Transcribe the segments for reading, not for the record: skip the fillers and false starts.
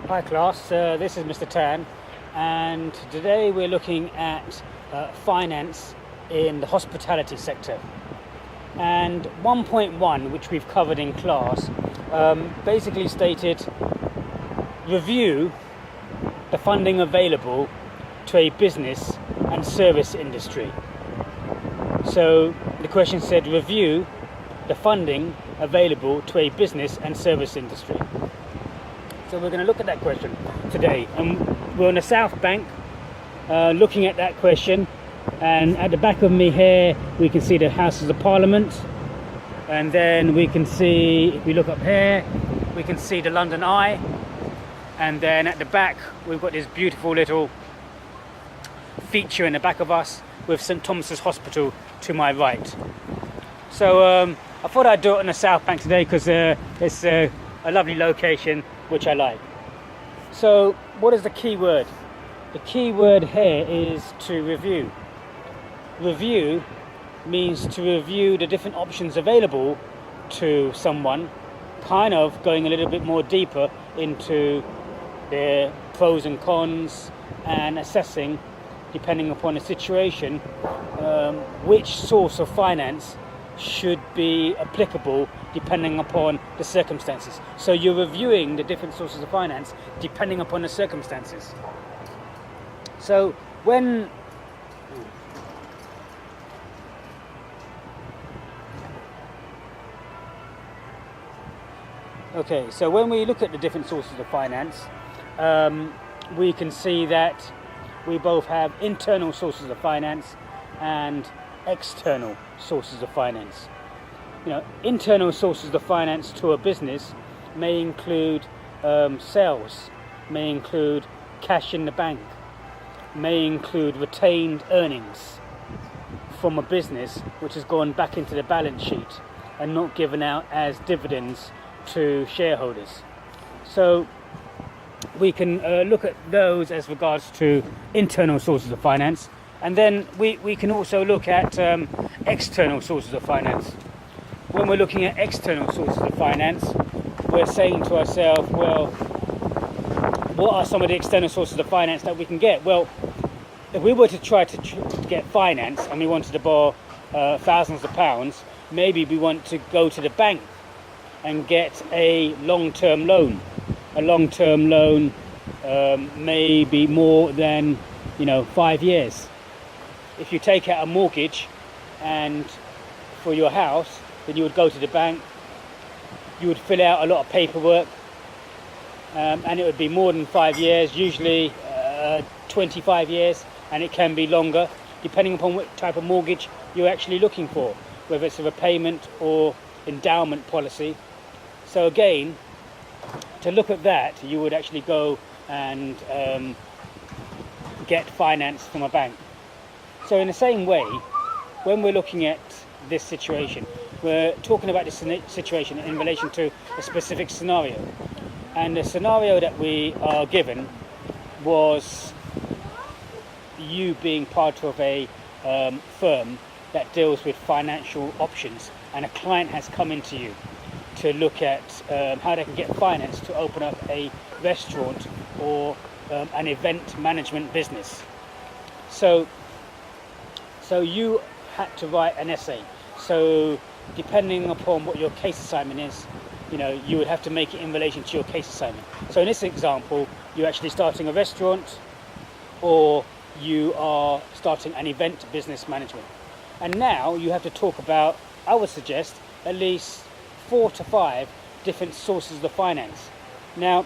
Hi class, this is Mr. Tan, and today we're looking at finance in the hospitality sector. And 1.1, which we've covered in class, basically stated review the funding available to a business and service industry. So the question said review the funding available to a business and service industry. So we're going to look at that question today, and we're on the South Bank looking at that question, and at the back of me here we can see the Houses of Parliament, and then we can see, if we look up here, we can see the London Eye, and then at the back we've got this beautiful little feature in the back of us with St Thomas's Hospital to my right. So I thought I'd do it on the South Bank today because it's a lovely location which I like. So what is the key word? The key word here is to review. Review means to review the different options available to someone, kind of going a little bit more deeper into their pros and cons and assessing, depending upon the situation, which source of finance should be applicable depending upon the circumstances. So you're reviewing the different sources of finance depending upon the circumstances. So when we look at the different sources of finance, we can see that we both have internal sources of finance and external sources of finance. Internal sources of finance to a business may include sales, may include cash in the bank, may include retained earnings from a business which has gone back into the balance sheet and not given out as dividends to shareholders. So we can look at those as regards to internal sources of finance, and then we can also look at external sources of finance. When we're looking at external sources of finance, we're saying to ourselves, well, what are some of the external sources of finance that we can get? Well, if we were to try to get finance and we wanted to borrow thousands of pounds, maybe we want to go to the bank and get a long-term loan. A long-term loan may be more than 5 years. If you take out a mortgage and for your house, then you would go to the bank, you would fill out a lot of paperwork, and it would be more than 5 years, usually 25 years, and it can be longer, depending upon what type of mortgage you're actually looking for, whether it's a repayment or endowment policy. So again, to look at that, you would actually go and get finance from a bank. So in the same way, when we're looking at this situation, we're talking about this situation in relation to a specific scenario. And the scenario that we are given was you being part of a firm that deals with financial options, and a client has come into you to look at how they can get finance to open up a restaurant or an event management business. So you had to write an essay. So depending upon what your case assignment is, you would have to make it in relation to your case assignment. So in this example, you're actually starting a restaurant, or you are starting an event business management. And now you have to talk about, I would suggest, at least 4 to 5 different sources of finance. Now,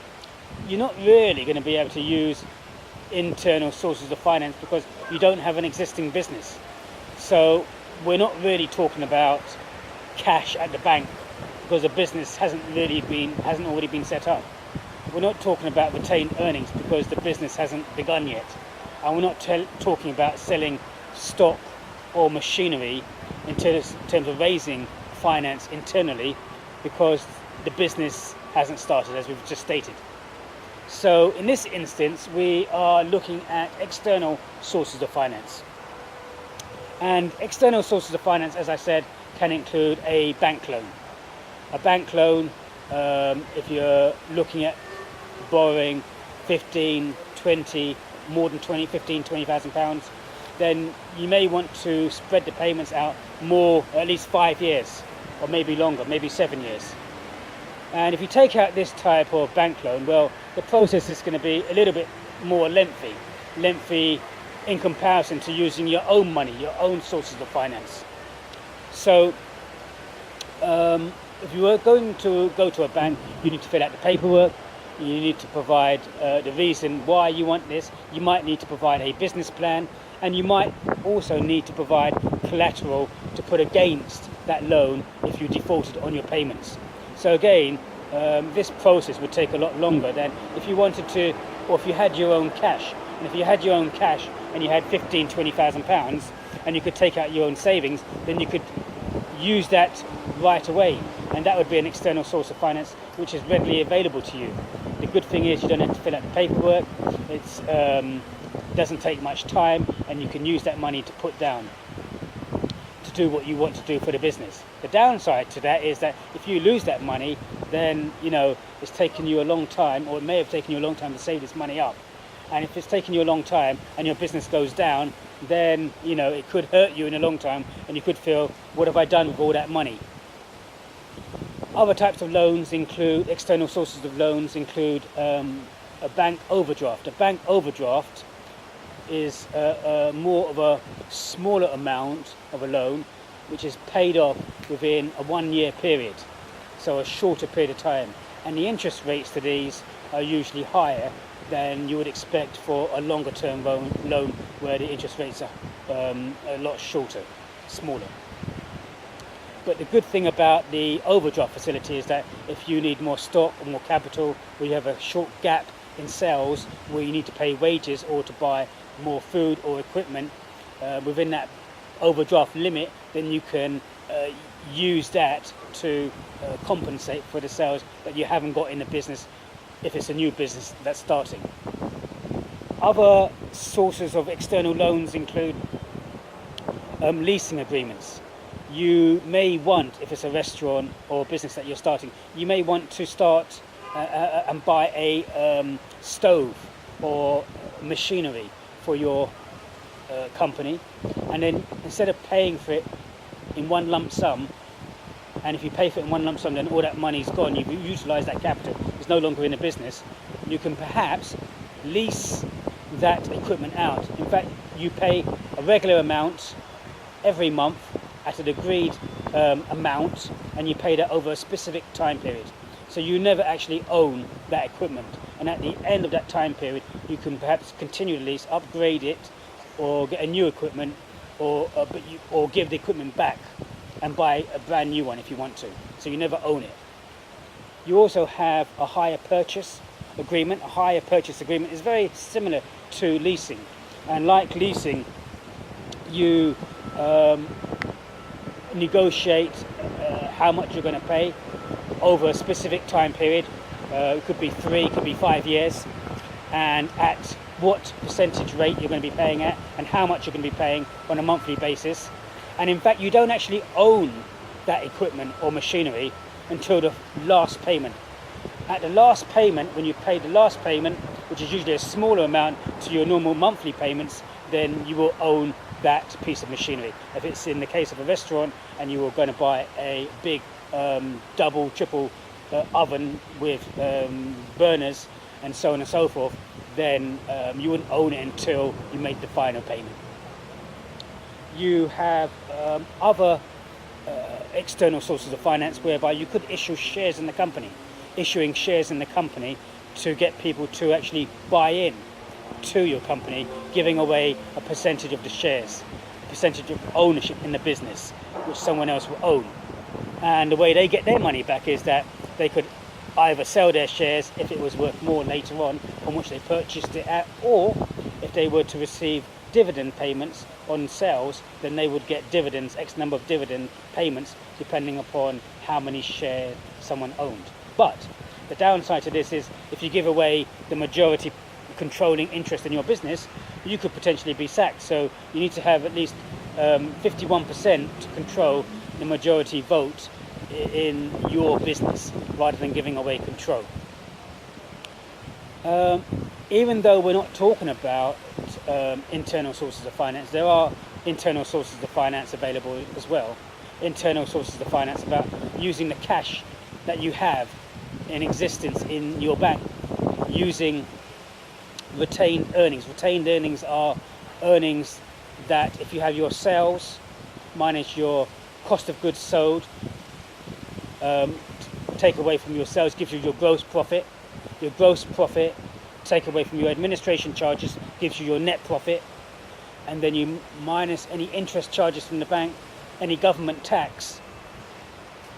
you're not really going to be able to use internal sources of finance because you don't have an existing business. So we're not really talking about cash at the bank because the business hasn't already been set up. We're not talking about retained earnings because the business hasn't begun yet. And we're not talking about selling stock or machinery in terms of raising finance internally because the business hasn't started, as we've just stated. So in this instance, we are looking at external sources of finance. And external sources of finance, as I said, can include a bank loan. A bank loan, if you're looking at borrowing 15, 20, more than 20, 15, 20,000 pounds, then you may want to spread the payments out more, at least 5 years, or maybe longer, maybe 7 years. And if you take out this type of bank loan, well, the process is going to be a little bit more lengthy in comparison to using your own money, your own sources of finance. So if you are going to go to a bank, you need to fill out the paperwork, you need to provide the reason why you want this, you might need to provide a business plan, and you might also need to provide collateral to put against that loan if you defaulted on your payments. So again, this process would take a lot longer than if you wanted to, or if you had your own cash. And if you had your own cash and you had 15, 20,000 pounds and you could take out your own savings, then you could use that right away. And that would be an external source of finance which is readily available to you. The good thing is you don't have to fill out the paperwork. It doesn't take much time, and you can use that money to put down to do what you want to do for the business. The downside to that is that if you lose that money, then it's taken you a long time, or it may have taken you a long time to save this money up. And if it's taken you a long time and your business goes down, then it could hurt you in a long time, and you could feel, what have I done with all that money? Other types of loans include, external sources of loans include a bank overdraft. A bank overdraft is more of a smaller amount of a loan which is paid off within a 1 year period, so a shorter period of time, and the interest rates to these are usually higher than you would expect for a longer term loan where the interest rates are a lot shorter, smaller. But the good thing about the overdraft facility is that if you need more stock or more capital, or you have a short gap in sales where you need to pay wages or to buy more food or equipment within that overdraft limit, then you can use that to compensate for the sales that you haven't got in the business if it's a new business that's starting. Other sources of external loans include leasing agreements. You may want, if it's a restaurant or a business that you're starting, you may want to start and buy a stove or machinery for your company, and then instead of paying for it in one lump sum, and if you pay for it in one lump sum, then all that money's gone, you've utilised that capital, it's no longer in the business, you can perhaps lease that equipment out. In fact, you pay a regular amount every month at an agreed amount, and you pay that over a specific time period. So you never actually own that equipment, and at the end of that time period you can perhaps continue the lease, upgrade it, or get a new equipment, or give the equipment back and buy a brand new one if you want to. So you never own it. You also have a hire purchase agreement. A hire purchase agreement is very similar to leasing, and like leasing, you negotiate how much you're going to pay over a specific time period. It could be 3, it could be 5 years, and at what percentage rate you're going to be paying at, and how much you're going to be paying on a monthly basis. And in fact, you don't actually own that equipment or machinery until the last payment. At the last payment, when you pay the last payment, which is usually a smaller amount to your normal monthly payments, then you will own that piece of machinery. If it's in the case of a restaurant and you were going to buy a big double, triple oven with burners and so on and so forth, then you wouldn't own it until you made the final payment. You have other external sources of finance whereby you could issue shares in the company. Issuing shares in the company to get people to actually buy in to your company, giving away a percentage of the shares, a percentage of ownership in the business, which someone else will own. And the way they get their money back is that they could either sell their shares if it was worth more later on which they purchased it at, or if they were to receive dividend payments on sales, then they would get dividends, X number of dividend payments, depending upon how many shares someone owned. But the downside to this is if you give away the majority controlling interest in your business, you could potentially be sacked. So you need to have at least 51% to control the majority vote in your business rather than giving away control. Even though we're not talking about internal sources of finance, there are internal sources of finance available as well. Internal sources of finance about using the cash that you have in existence in your bank, using retained earnings. Retained earnings are earnings that, if you have your sales minus your cost of goods sold, take away from your sales gives you your gross profit. Your gross profit, take away from your administration charges, gives you your net profit. And then you minus any interest charges from the bank, any government tax,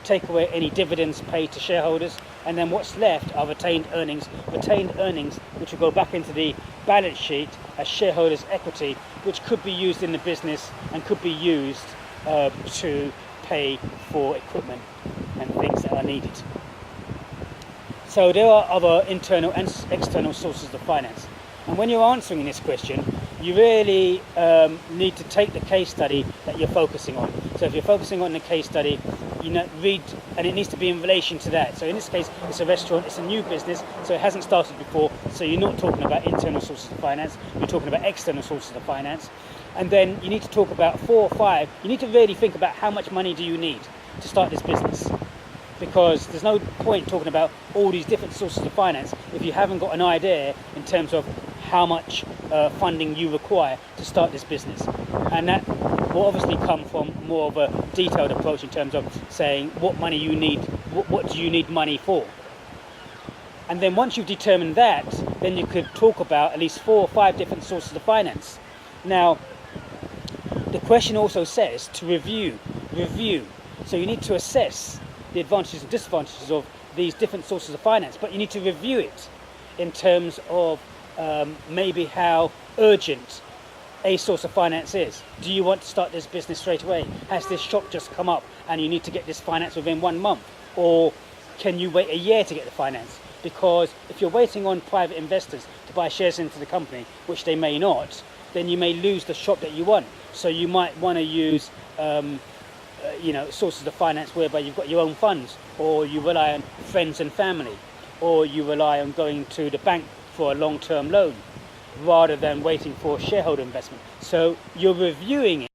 take away any dividends paid to shareholders, and then what's left are retained earnings. Retained earnings which will go back into the balance sheet as shareholders' equity, which could be used in the business and could be used to pay for equipment and things that are needed. So there are other internal and external sources of finance. And when you're answering this question, you really need to take the case study that you're focusing on. So if you're focusing on the case study, read, and it needs to be in relation to that. So in this case, it's a restaurant, it's a new business, so it hasn't started before, so you're not talking about internal sources of finance, you're talking about external sources of finance. And then you need to talk about 4 or 5, you need to really think about how much money do you need to start this business. Because there's no point talking about all these different sources of finance if you haven't got an idea in terms of how much funding you require to start this business. And that will obviously come from more of a detailed approach in terms of saying what money you need, what do you need money for. And then once you've determined that, then you could talk about at least 4 or 5 different sources of finance. Now, the question also says to review. So you need to assess the advantages and disadvantages of these different sources of finance, but you need to review it in terms of maybe how urgent a source of finance is. Do you want to start this business straight away? Has this shop just come up and you need to get this finance within 1 month? Or can you wait a year to get the finance? Because if you're waiting on private investors to buy shares into the company, which they may not, then you may lose the shop that you want. So you might want to use sources of finance whereby you've got your own funds, or you rely on friends and family, or you rely on going to the bank for a long-term loan rather than waiting for shareholder investment. So you're reviewing it.